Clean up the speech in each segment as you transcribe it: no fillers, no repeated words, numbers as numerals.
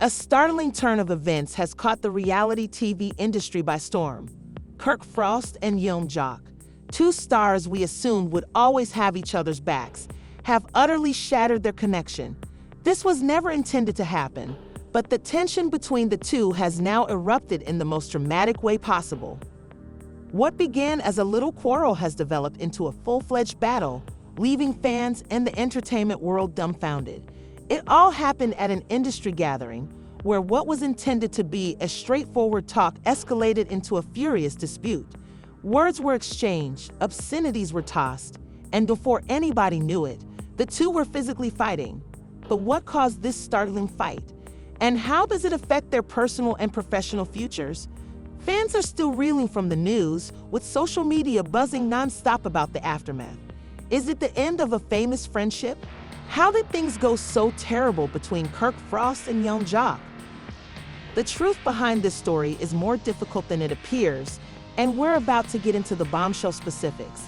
A startling turn of events has caught the reality TV industry by storm. Kirk Frost and Yeon Jock, two stars we assumed would always have each other's backs, have utterly shattered their connection. This was never intended to happen, but the tension between the two has now erupted in the most dramatic way possible. What began as a little quarrel has developed into a full-fledged battle, leaving fans and the entertainment world dumbfounded. It all happened at an industry gathering, where what was intended to be a straightforward talk escalated into a furious dispute. Words were exchanged, obscenities were tossed, and before anybody knew it, the two were physically fighting. But what caused this startling fight? And how does it affect their personal and professional futures? Fans are still reeling from the news, with social media buzzing nonstop about the aftermath. Is it the end of a famous friendship? How did things go so terrible between Kirk Frost and Yeon Jock? The truth behind this story is more difficult than it appears, and we're about to get into the bombshell specifics.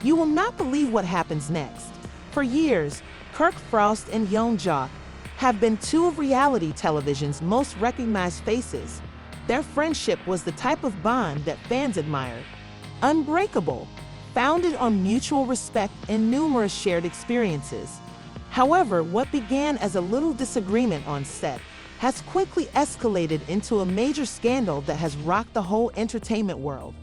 You will not believe what happens next. For years, Kirk Frost and Yeon Jock have been two of reality television's most recognized faces. Their friendship was the type of bond that fans admired. Unbreakable, founded on mutual respect and numerous shared experiences. However, what began as a little disagreement on set has quickly escalated into a major scandal that has rocked the whole entertainment world.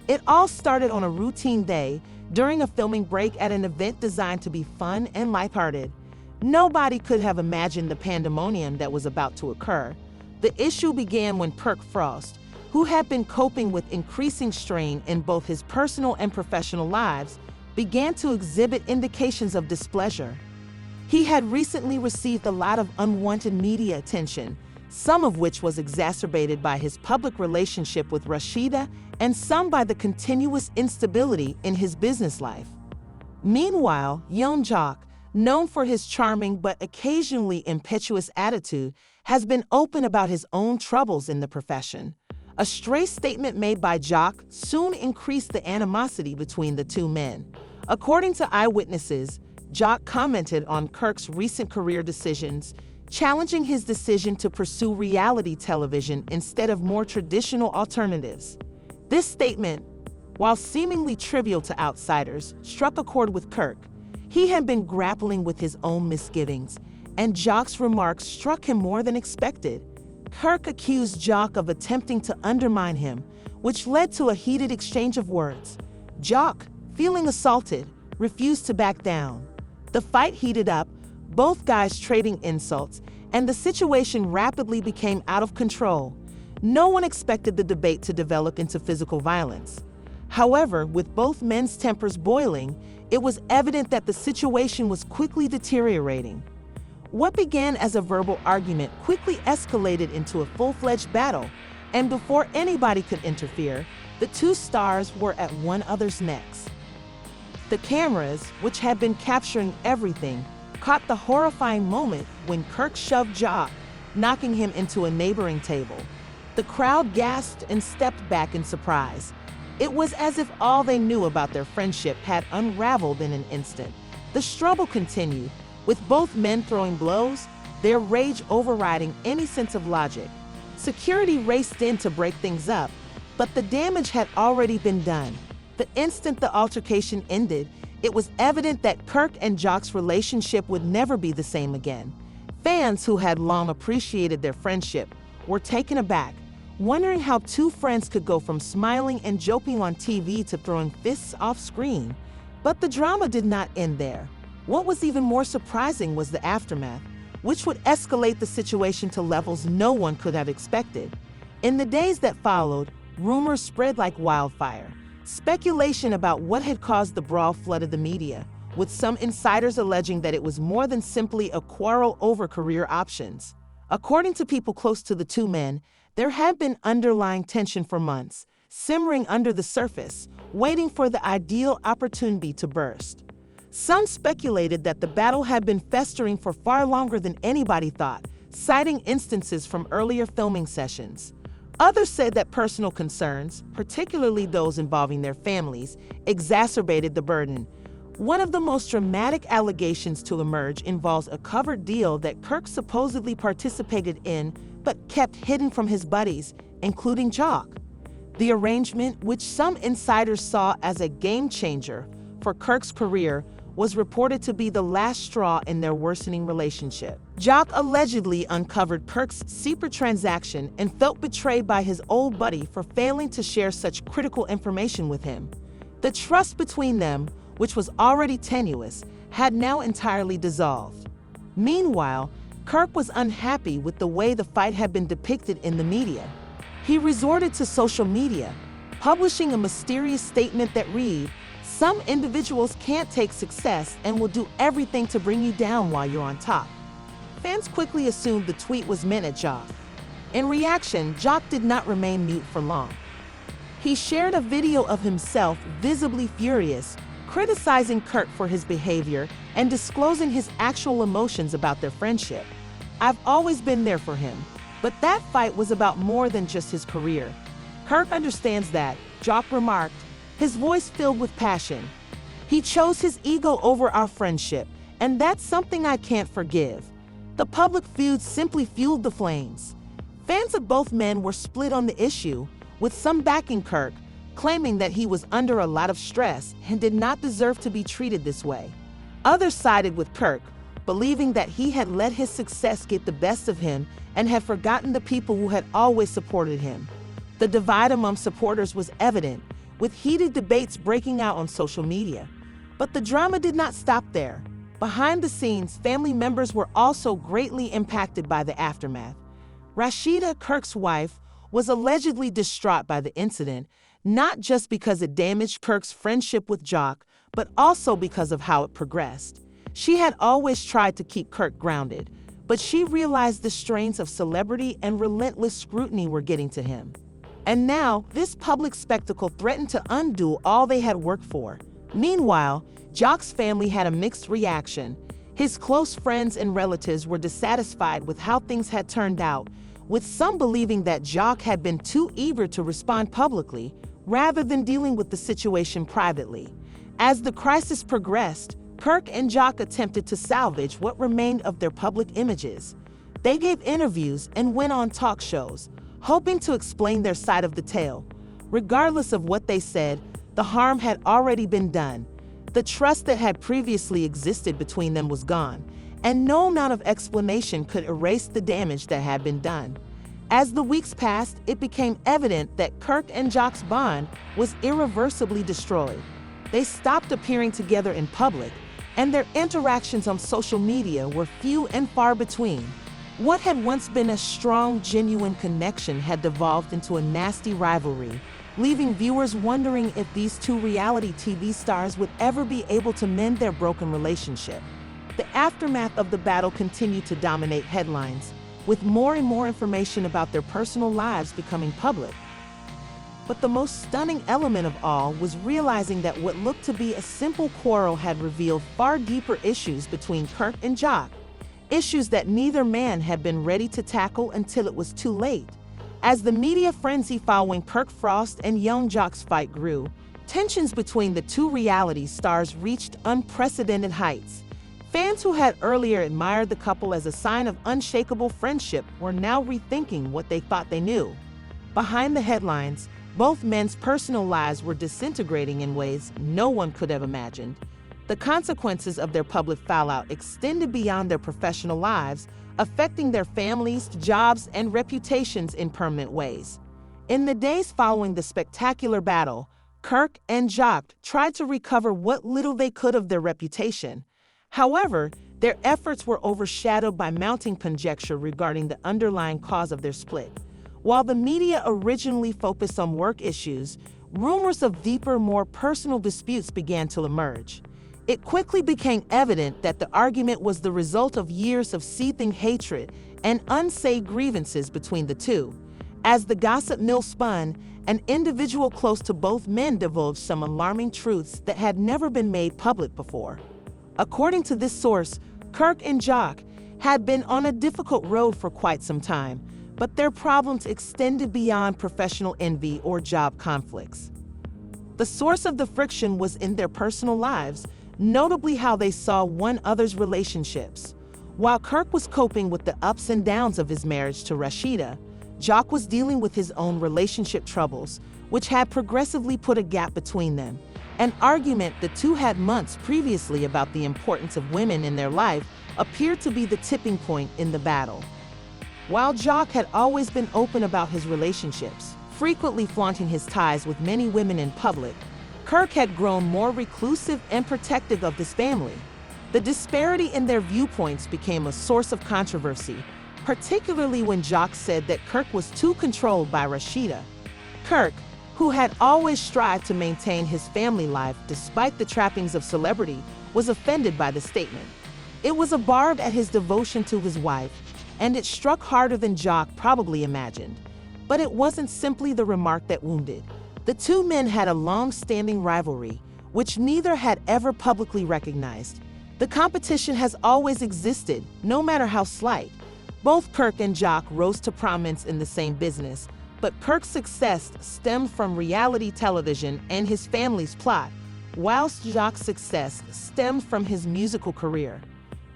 It all started on a routine day during a filming break at an event designed to be fun and lighthearted. Nobody could have imagined the pandemonium that was about to occur. The issue began when Kirk Frost, who had been coping with increasing strain in both his personal and professional lives, began to exhibit indications of displeasure. He had recently received a lot of unwanted media attention, some of which was exacerbated by his public relationship with Rashida and some by the continuous instability in his business life. Meanwhile, Yeon Jock, known for his charming but occasionally impetuous attitude, has been open about his own troubles in the profession. A stray statement made by Jock soon increased the animosity between the two men. According to eyewitnesses, Jock commented on Kirk's recent career decisions, challenging his decision to pursue reality television instead of more traditional alternatives. This statement, while seemingly trivial to outsiders, struck a chord with Kirk. He had been grappling with his own misgivings, and Jock's remarks struck him more than expected. Kirk accused Jock of attempting to undermine him, which led to a heated exchange of words. Jock, feeling assaulted, refused to back down. The fight heated up, both guys trading insults, and the situation rapidly became out of control. No one expected the debate to develop into physical violence. However, with both men's tempers boiling, it was evident that the situation was quickly deteriorating. What began as a verbal argument quickly escalated into a full-fledged battle, and before anybody could interfere, the two stars were at one another's necks. The cameras, which had been capturing everything, caught the horrifying moment when Kirk shoved Jock, knocking him into a neighboring table. The crowd gasped and stepped back in surprise. It was as if all they knew about their friendship had unraveled in an instant. The struggle continued, with both men throwing blows, their rage overriding any sense of logic. Security raced in to break things up, but the damage had already been done. The instant the altercation ended, it was evident that Kirk and Jock's relationship would never be the same again. Fans who had long appreciated their friendship were taken aback, wondering how two friends could go from smiling and joking on TV to throwing fists off screen. But the drama did not end there. What was even more surprising was the aftermath, which would escalate the situation to levels no one could have expected. In the days that followed, rumors spread like wildfire. Speculation about what had caused the brawl flooded the media, with some insiders alleging that it was more than simply a quarrel over career options. According to people close to the two men, there had been underlying tension for months, simmering under the surface, waiting for the ideal opportunity to burst. Some speculated that the battle had been festering for far longer than anybody thought, citing instances from earlier filming sessions. Others said that personal concerns, particularly those involving their families, exacerbated the burden. One of the most dramatic allegations to emerge involves a covered deal that Kirk supposedly participated in but kept hidden from his buddies, including Jock. The arrangement, which some insiders saw as a game changer for Kirk's career, was reported to be the last straw in their worsening relationship. Jock allegedly uncovered Kirk's secret transaction and felt betrayed by his old buddy for failing to share such critical information with him. The trust between them, which was already tenuous, had now entirely dissolved. Meanwhile, Kirk was unhappy with the way the fight had been depicted in the media. He resorted to social media, publishing a mysterious statement that read, "Some individuals can't take success and will do everything to bring you down while you're on top." Fans quickly assumed the tweet was meant at Jock. In reaction, Jock did not remain mute for long. He shared a video of himself visibly furious, criticizing Kirk for his behavior and disclosing his actual emotions about their friendship. "I've always been there for him, but that fight was about more than just his career. Kirk understands that," Jock remarked, his voice filled with passion. "He chose his ego over our friendship, and that's something I can't forgive." The public feud simply fueled the flames. Fans of both men were split on the issue, with some backing Kirk, claiming that he was under a lot of stress and did not deserve to be treated this way. Others sided with Kirk, believing that he had let his success get the best of him and had forgotten the people who had always supported him. The divide among supporters was evident, with heated debates breaking out on social media. But the drama did not stop there. Behind the scenes, family members were also greatly impacted by the aftermath. Rashida, Kirk's wife, was allegedly distraught by the incident, not just because it damaged Kirk's friendship with Jock, but also because of how it progressed. She had always tried to keep Kirk grounded, but she realized the strains of celebrity and relentless scrutiny were getting to him. And now, this public spectacle threatened to undo all they had worked for. Meanwhile, Jock's family had a mixed reaction. His close friends and relatives were dissatisfied with how things had turned out, with some believing that Jock had been too eager to respond publicly, rather than dealing with the situation privately. As the crisis progressed, Kirk and Jock attempted to salvage what remained of their public images. They gave interviews and went on talk shows, hoping to explain their side of the tale. Regardless of what they said, the harm had already been done. The trust that had previously existed between them was gone, and no amount of explanation could erase the damage that had been done. As the weeks passed, it became evident that Kirk and Jock's bond was irreversibly destroyed. They stopped appearing together in public, and their interactions on social media were few and far between. What had once been a strong, genuine connection had devolved into a nasty rivalry, leaving viewers wondering if these two reality TV stars would ever be able to mend their broken relationship. The aftermath of the battle continued to dominate headlines, with more and more information about their personal lives becoming public. But the most stunning element of all was realizing that what looked to be a simple quarrel had revealed far deeper issues between Kirk and Jock, issues that neither man had been ready to tackle until it was too late. As the media frenzy following Kirk Frost and young Jock's fight grew, tensions between the two reality stars reached unprecedented heights. Fans who had earlier admired the couple as a sign of unshakable friendship were now rethinking what they thought they knew. Behind the headlines, both men's personal lives were disintegrating in ways no one could have imagined. The consequences of their public fallout extended beyond their professional lives, affecting their families, jobs, and reputations in permanent ways. In the days following the spectacular battle, Kirk and Jock tried to recover what little they could of their reputation. However, their efforts were overshadowed by mounting conjecture regarding the underlying cause of their split. While the media originally focused on work issues, rumors of deeper, more personal disputes began to emerge. It quickly became evident that the argument was the result of years of seething hatred and unsaid grievances between the two. As the gossip mill spun, an individual close to both men divulged some alarming truths that had never been made public before. According to this source, Kirk and Jock had been on a difficult road for quite some time, but their problems extended beyond professional envy or job conflicts. The source of the friction was in their personal lives, notably how they saw one another's relationships. While Kirk was coping with the ups and downs of his marriage to Rashida, Jock was dealing with his own relationship troubles, which had progressively put a gap between them. An argument the two had months previously about the importance of women in their life appeared to be the tipping point in the battle. While Jock had always been open about his relationships, frequently flaunting his ties with many women in public, Kirk had grown more reclusive and protective of his family. The disparity in their viewpoints became a source of controversy, particularly when Jock said that Kirk was too controlled by Rashida. Kirk, who had always strived to maintain his family life despite the trappings of celebrity, was offended by the statement. It was a barb at his devotion to his wife, and it struck harder than Jock probably imagined. But it wasn't simply the remark that wounded. The two men had a long-standing rivalry, which neither had ever publicly recognized. The competition has always existed, no matter how slight. Both Kirk and Jock rose to prominence in the same business, but Kirk's success stemmed from reality television and his family's plot, whilst Jock's success stemmed from his musical career.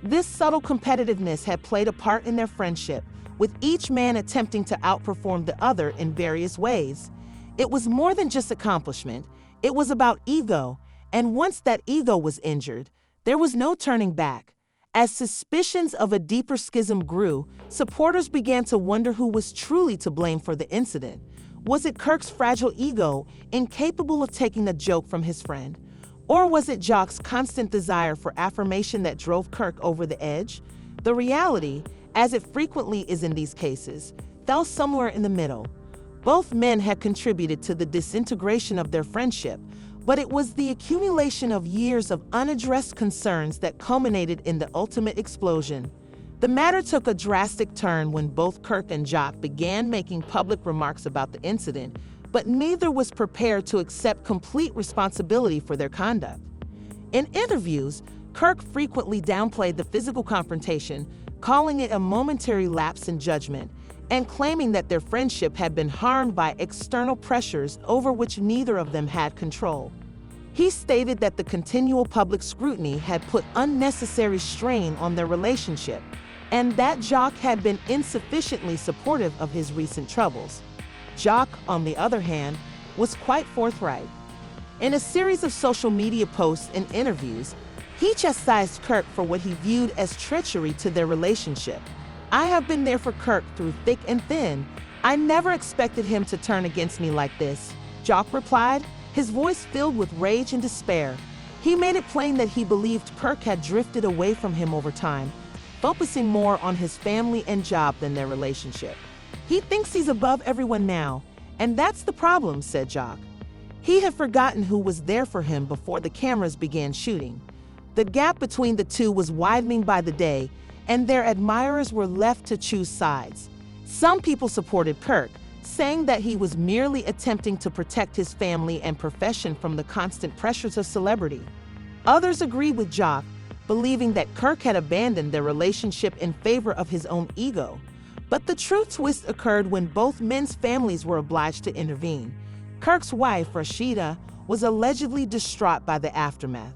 This subtle competitiveness had played a part in their friendship, with each man attempting to outperform the other in various ways. It was more than just accomplishment, it was about ego, and once that ego was injured, there was no turning back. As suspicions of a deeper schism grew, supporters began to wonder who was truly to blame for the incident. Was it Kirk's fragile ego, incapable of taking a joke from his friend? Or was it Jock's constant desire for affirmation that drove Kirk over the edge? The reality, as it frequently is in these cases, fell somewhere in the middle. Both men had contributed to the disintegration of their friendship, but it was the accumulation of years of unaddressed concerns that culminated in the ultimate explosion. The matter took a drastic turn when both Kirk and Jock began making public remarks about the incident, but neither was prepared to accept complete responsibility for their conduct. In interviews, Kirk frequently downplayed the physical confrontation, calling it a momentary lapse in judgment, and claiming that their friendship had been harmed by external pressures over which neither of them had control. He stated that the continual public scrutiny had put unnecessary strain on their relationship, and that Jock had been insufficiently supportive of his recent troubles. Jock, on the other hand, was quite forthright. In a series of social media posts and interviews, he chastised Kirk for what he viewed as treachery to their relationship. "I have been there for Kirk through thick and thin. I never expected him to turn against me like this," Jock replied, his voice filled with rage and despair. He made it plain that he believed Kirk had drifted away from him over time, focusing more on his family and job than their relationship. "He thinks he's above everyone now, and that's the problem," said Jock. He had forgotten who was there for him before the cameras began shooting. The gap between the two was widening by the day, and their admirers were left to choose sides. Some people supported Kirk, saying that he was merely attempting to protect his family and profession from the constant pressures of celebrity. Others agreed with Jock, believing that Kirk had abandoned their relationship in favor of his own ego. But the true twist occurred when both men's families were obliged to intervene. Kirk's wife, Rashida, was allegedly distraught by the aftermath.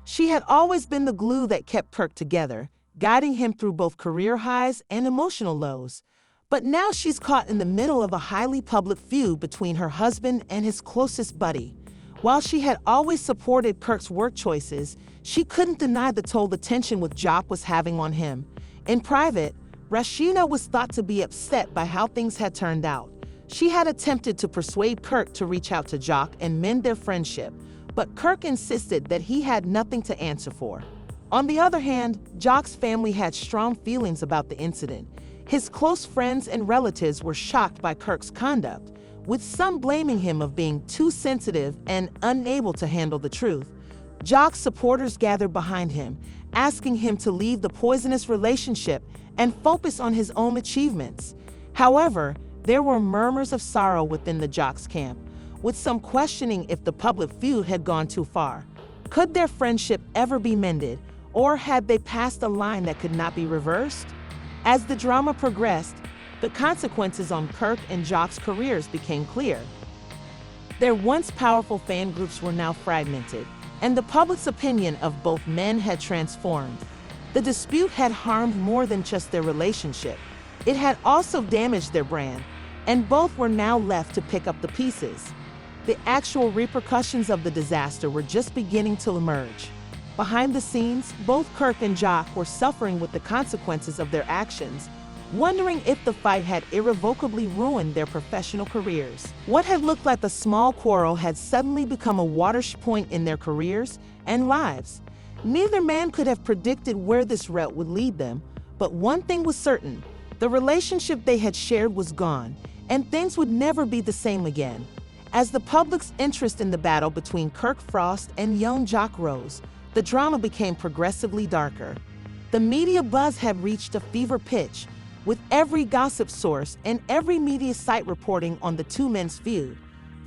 She had always been the glue that kept Kirk together, guiding him through both career highs and emotional lows. But now she's caught in the middle of a highly public feud between her husband and his closest buddy. While she had always supported Kirk's work choices, she couldn't deny the toll the tension with Jock was having on him. In private, Rashida was thought to be upset by how things had turned out. She had attempted to persuade Kirk to reach out to Jock and mend their friendship, but Kirk insisted that he had nothing to answer for. On the other hand, Jock's family had strong feelings about the incident. His close friends and relatives were shocked by Kirk's conduct, with some blaming him of being too sensitive and unable to handle the truth. Jock's supporters gathered behind him, asking him to leave the poisonous relationship and focus on his own achievements. However, there were murmurs of sorrow within the Jock's camp, with some questioning if the public feud had gone too far. Could their friendship ever be mended, or had they passed a line that could not be reversed? As the drama progressed, the consequences on Kirk and Jock's careers became clear. Their once powerful fan groups were now fragmented, and the public's opinion of both men had transformed. The dispute had harmed more than just their relationship. It had also damaged their brand, and both were now left to pick up the pieces. The actual repercussions of the disaster were just beginning to emerge. Behind the scenes, both Kirk and Jock were suffering with the consequences of their actions, wondering if the fight had irrevocably ruined their professional careers. What had looked like a small quarrel had suddenly become a watershed point in their careers and lives. Neither man could have predicted where this route would lead them, but one thing was certain: the relationship they had shared was gone, and things would never be the same again. As the public's interest in the battle between Kirk Frost and young Jock rose, the drama became progressively darker. The media buzz had reached a fever pitch, with every gossip source and every media site reporting on the two men's feud.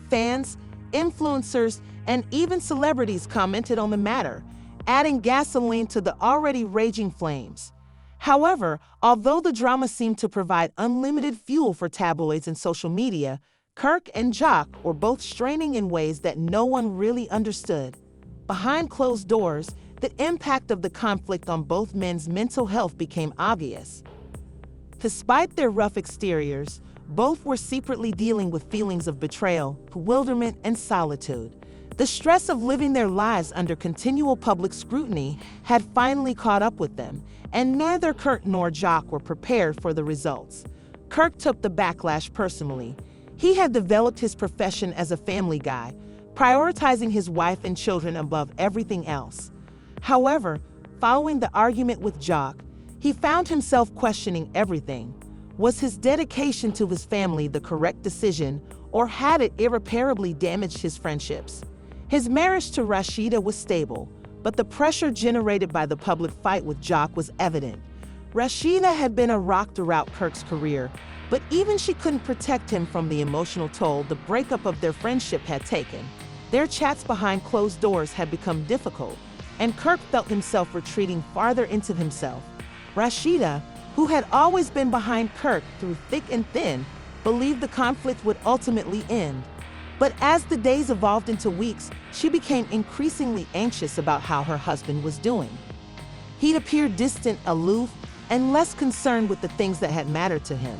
Fans, influencers, and even celebrities commented on the matter, adding gasoline to the already raging flames. However, although the drama seemed to provide unlimited fuel for tabloids and social media, Kirk and Jock were both straining in ways that no one really understood. Behind closed doors, the impact of the conflict on both men's mental health became obvious. Despite their rough exteriors, both were secretly dealing with feelings of betrayal, bewilderment, and solitude. The stress of living their lives under continual public scrutiny had finally caught up with them, and neither Kirk nor Jock were prepared for the results. Kirk took the backlash personally. He had developed his profession as a family guy, prioritizing his wife and children above everything else. However, following the argument with Jock, he found himself questioning everything. Was his dedication to his family the correct decision, or had it irreparably damaged his friendships? His marriage to Rashida was stable, but the pressure generated by the public fight with Jock was evident. Rashida had been a rock throughout Kirk's career, but even she couldn't protect him from the emotional toll the breakup of their friendship had taken. Their chats behind closed doors had become difficult, and Kirk felt himself retreating farther into himself. Rashida, who had always been behind Kirk through thick and thin, believed the conflict would ultimately end. But as the days evolved into weeks, she became increasingly anxious about how her husband was doing. He'd appeared distant, aloof, and less concerned with the things that had mattered to him.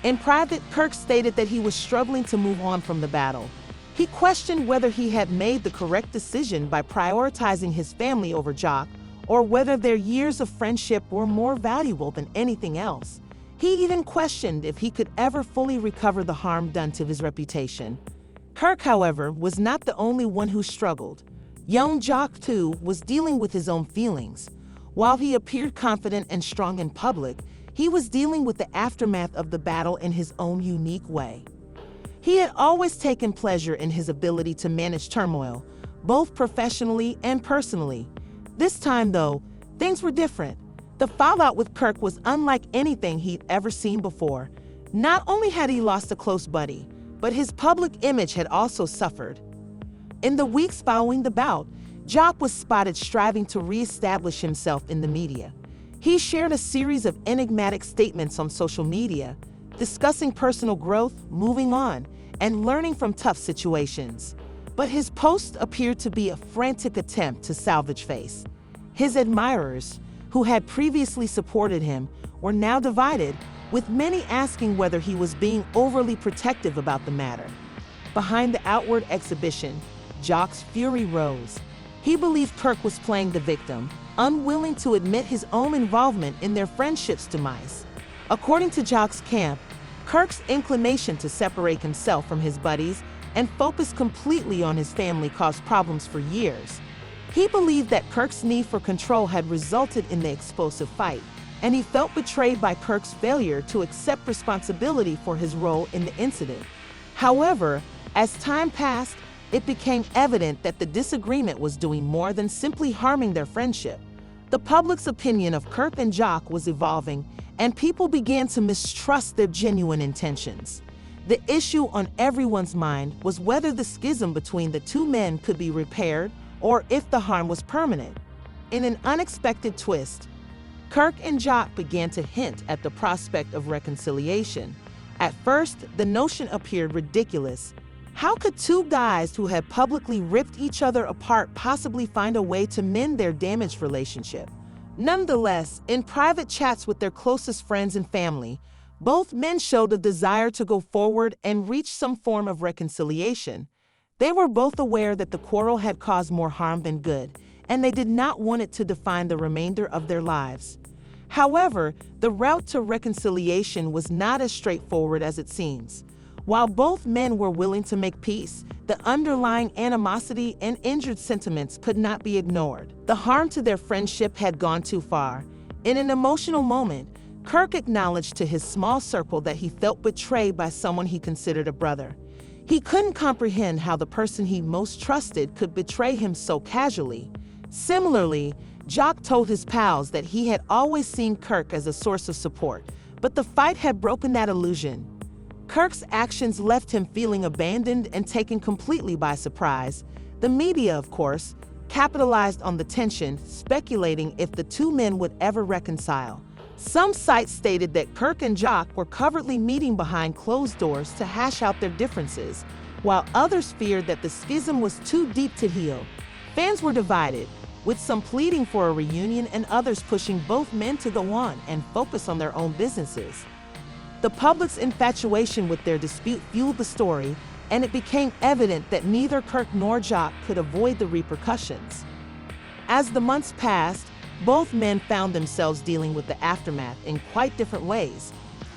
In private, Kirk stated that he was struggling to move on from the battle. He questioned whether he had made the correct decision by prioritizing his family over Jock, or whether their years of friendship were more valuable than anything else. He even questioned if he could ever fully recover the harm done to his reputation. Kirk, however, was not the only one who struggled. Young Jock, too, was dealing with his own feelings. While he appeared confident and strong in public, he was dealing with the aftermath of the battle in his own unique way. He had always taken pleasure in his ability to manage turmoil, both professionally and personally. This time, though, things were different. The fallout with Kirk was unlike anything he'd ever seen before. Not only had he lost a close buddy, but his public image had also suffered. In the weeks following the bout, Jock was spotted striving to re-establish himself in the media. He shared a series of enigmatic statements on social media, discussing personal growth, moving on, and learning from tough situations. But his post appeared to be a frantic attempt to salvage face. His admirers, who had previously supported him, were now divided, with many asking whether he was being overly protective about the matter. Behind the outward exhibition, Jock's fury rose. He believed Kirk was playing the victim, unwilling to admit his own involvement in their friendship's demise. According to Jock's camp, Kirk's inclination to separate himself from his buddies and focus completely on his family caused problems for years. He believed that Kirk's need for control had resulted in the explosive fight, and he felt betrayed by Kirk's failure to accept responsibility for his role in the incident. However, as time passed, it became evident that the disagreement was doing more than simply harming their friendship. The public's opinion of Kirk and Jock was evolving, and people began to mistrust their genuine intentions. The issue on everyone's mind was whether the schism between the two men could be repaired or if the harm was permanent. In an unexpected twist, Kirk and Jock began to hint at the prospect of reconciliation. At first, the notion appeared ridiculous. How could two guys who had publicly ripped each other apart possibly find a way to mend their damaged relationship? Nonetheless, in private chats with their closest friends and family, both men showed a desire to go forward and reach some form of reconciliation. They were both aware that the quarrel had caused more harm than good, and they did not want it to define the remainder of their lives. However, the route to reconciliation was not as straightforward as it seems. While both men were willing to make peace, the underlying animosity and injured sentiments could not be ignored. The harm to their friendship had gone too far. In an emotional moment, Kirk acknowledged to his small circle that he felt betrayed by someone he considered a brother. He couldn't comprehend how the person he most trusted could betray him so casually. Similarly, Jock told his pals that he had always seen Kirk as a source of support, but the fight had broken that illusion. Kirk's actions left him feeling abandoned and taken completely by surprise. The media, of course, capitalized on the tension, speculating if the two men would ever reconcile. Some sites stated that Kirk and Jock were covertly meeting behind closed doors to hash out their differences, while others feared that the schism was too deep to heal. Fans were divided, with some pleading for a reunion and others pushing both men to go on and focus on their own businesses. The public's infatuation with their dispute fueled the story, and it became evident that neither Kirk nor Jock could avoid the repercussions. As the months passed, both men found themselves dealing with the aftermath in quite different ways.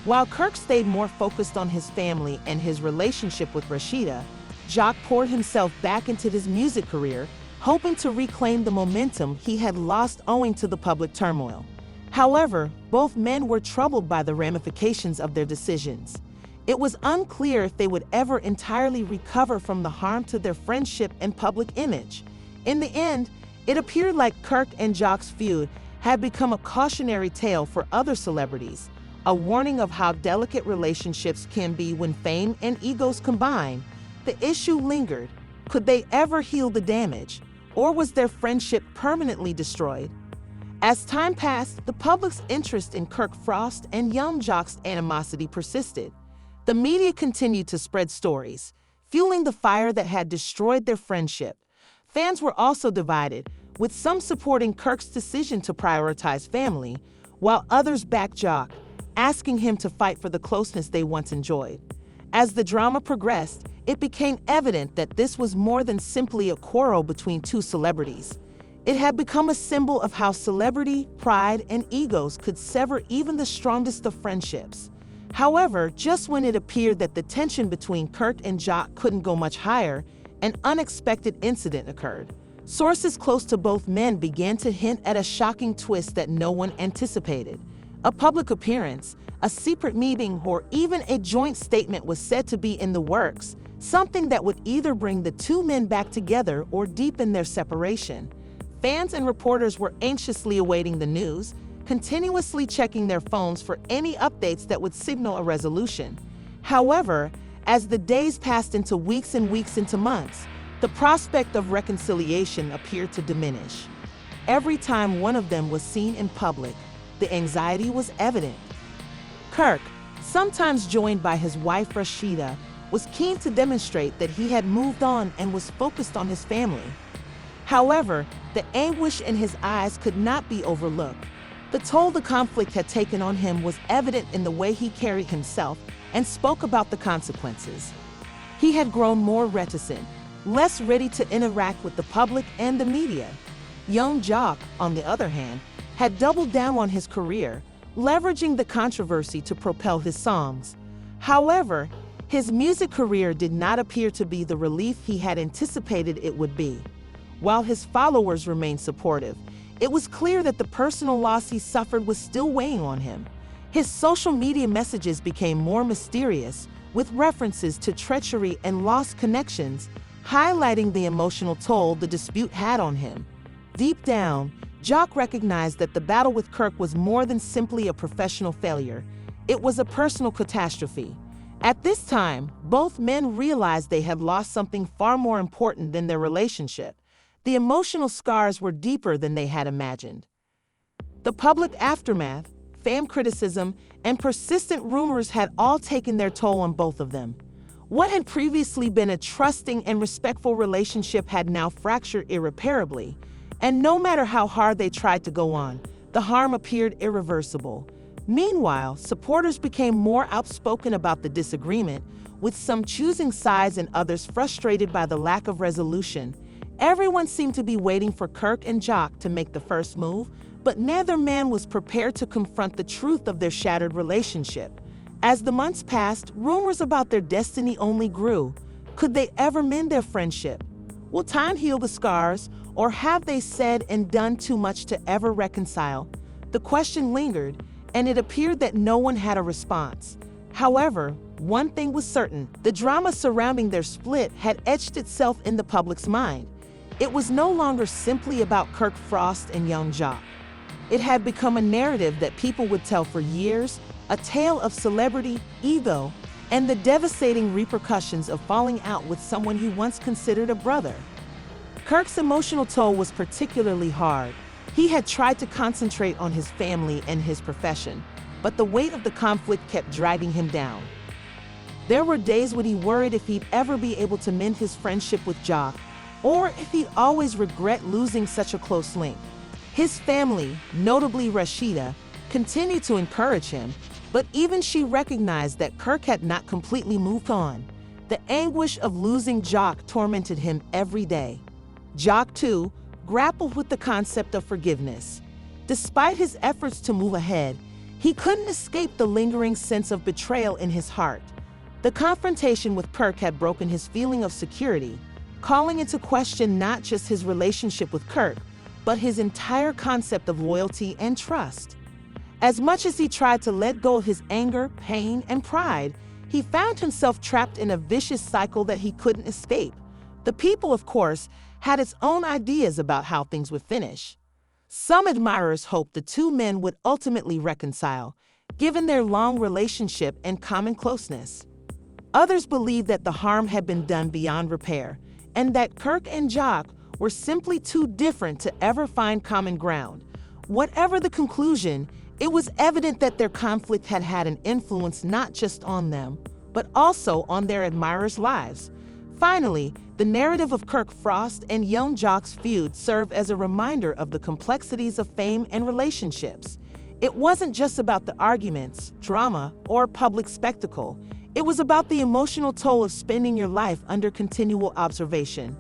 While Kirk stayed more focused on his family and his relationship with Rashida, Jock poured himself back into his music career, hoping to reclaim the momentum he had lost owing to the public turmoil. However, both men were troubled by the ramifications of their decisions. It was unclear if they would ever entirely recover from the harm to their friendship and public image. In the end, it appeared like Kirk and Jock's feud had become a cautionary tale for other celebrities, a warning of how delicate relationships can be when fame and egos combine. The issue lingered. Could they ever heal the damage, or was their friendship permanently destroyed? As time passed, the public's interest in Kirk Frost and young Jock's animosity persisted. The media continued to spread stories, fueling the fire that had destroyed their friendship. Fans were also divided, with some supporting Kirk's decision to prioritize family, while others backed Jock, asking him to fight for the closeness they once enjoyed. As the drama progressed, it became evident that this was more than simply a quarrel between two celebrities. It had become a symbol of how celebrity, pride, and egos could sever even the strongest of friendships. However, just when it appeared that the tension between Kirk and Jock couldn't go much higher, an unexpected incident occurred. Sources close to both men began to hint at a shocking twist that no one anticipated. A public appearance, a secret meeting, or even a joint statement was said to be in the works, something that would either bring the two men back together or deepen their separation. Fans and reporters were anxiously awaiting the news, continuously checking their phones for any updates that would signal a resolution. However, as the days passed into weeks and weeks into months, the prospect of reconciliation appeared to diminish. Every time one of them was seen in public, the anxiety was evident. Kirk, sometimes joined by his wife Rashida, was keen to demonstrate that he had moved on and was focused on his family. However, the anguish in his eyes could not be overlooked. The toll the conflict had taken on him was evident in the way he carried himself and spoke about the consequences. He had grown more reticent, less ready to interact with the public and the media. Young Jock, on the other hand, had doubled down on his career, leveraging the controversy to propel his songs. However, his music career did not appear to be the relief he had anticipated it would be. While his followers remained supportive, it was clear that the personal loss he suffered was still weighing on him. His social media messages became more mysterious, with references to treachery and lost connections, highlighting the emotional toll the dispute had on him. Deep down, Jock recognized that the battle with Kirk was more than simply a professional failure. It was a personal catastrophe. At this time, both men realized they had lost something far more important than their relationship. The emotional scars were deeper than they had imagined. The public aftermath, fan criticism, and persistent rumors had all taken their toll on both of them. What had previously been a trusting and respectful relationship had now fractured irreparably, and no matter how hard they tried to go on, the harm appeared irreversible. Meanwhile, supporters became more outspoken about the disagreement, with some choosing sides and others frustrated by the lack of resolution. Everyone seemed to be waiting for Kirk and Jock to make the first move, but neither man was prepared to confront the truth of their shattered relationship. As the months passed, rumors about their destiny only grew. Could they ever mend their friendship? Will time heal the scars, or have they said and done too much to ever reconcile? The question lingered, and it appeared that no one had a response. However, one thing was certain: the drama surrounding their split had etched itself in the public's mind. It was no longer simply about Kirk Frost and young Jock. It had become a narrative that people would tell for years, a tale of celebrity, ego, and the devastating repercussions of falling out with someone he once considered a brother. Kirk's emotional toll was particularly hard. He had tried to concentrate on his family and his profession, but the weight of the conflict kept dragging him down. There were days when he worried if he'd ever be able to mend his friendship with Jock, or if he'd always regret losing such a close link. His family, notably Rashida, continued to encourage him, but even she recognized that Kirk had not completely moved on. The anguish of losing Jock tormented him every day. Jock, too, grappled with the concept of forgiveness. Despite his efforts to move ahead, he couldn't escape the lingering sense of betrayal in his heart. The confrontation with Kirk had broken his feeling of security, calling into question not just his relationship with Kirk, but his entire concept of loyalty and trust. As much as he tried to let go of his anger, pain, and pride, he found himself trapped in a vicious cycle that he couldn't escape. The people, of course, had its own ideas about how things would finish. Some admirers hoped the two men would ultimately reconcile, given their long relationship and common closeness. Others believed that the harm had been done beyond repair, and that Kirk and Jock were simply too different to ever find common ground. Whatever the conclusion, it was evident that their conflict had had an influence not just on them, but also on their admirers' lives. Finally, the narrative of Kirk Frost and young Jock's feud served as a reminder of the complexities of fame and relationships. It wasn't just about the arguments, drama, or public spectacle. It was about the emotional toll of spending your life under continual observation.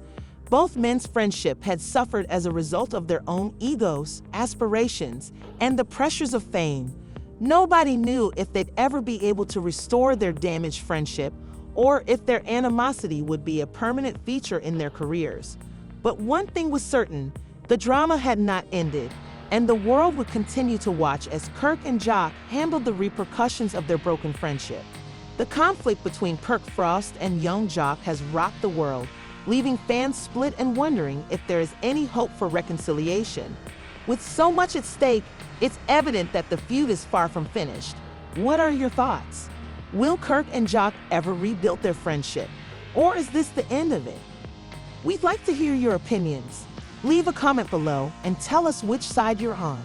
Both men's friendship had suffered as a result of their own egos, aspirations, and the pressures of fame. Nobody knew if they'd ever be able to restore their damaged friendship, or if their animosity would be a permanent feature in their careers. But one thing was certain: the drama had not ended, and the world would continue to watch as Kirk and Jock handled the repercussions of their broken friendship. The conflict between Kirk Frost and young Jock has rocked the world, leaving fans split and wondering if there is any hope for reconciliation. With so much at stake, it's evident that the feud is far from finished. What are your thoughts? Will Kirk and Jock ever rebuild their friendship, or is this the end of it? We'd like to hear your opinions. Leave a comment below and tell us which side you're on.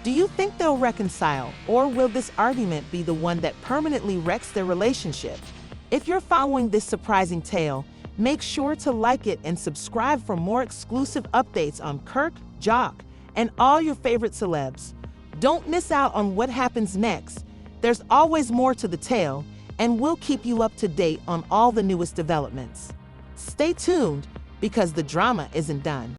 Do you think they'll reconcile, or will this argument be the one that permanently wrecks their relationship? If you're following this surprising tale, make sure to like it and subscribe for more exclusive updates on Kirk, Jock, and all your favorite celebs. Don't miss out on what happens next. There's always more to the tale, and we'll keep you up to date on all the newest developments. Stay tuned, because the drama isn't done.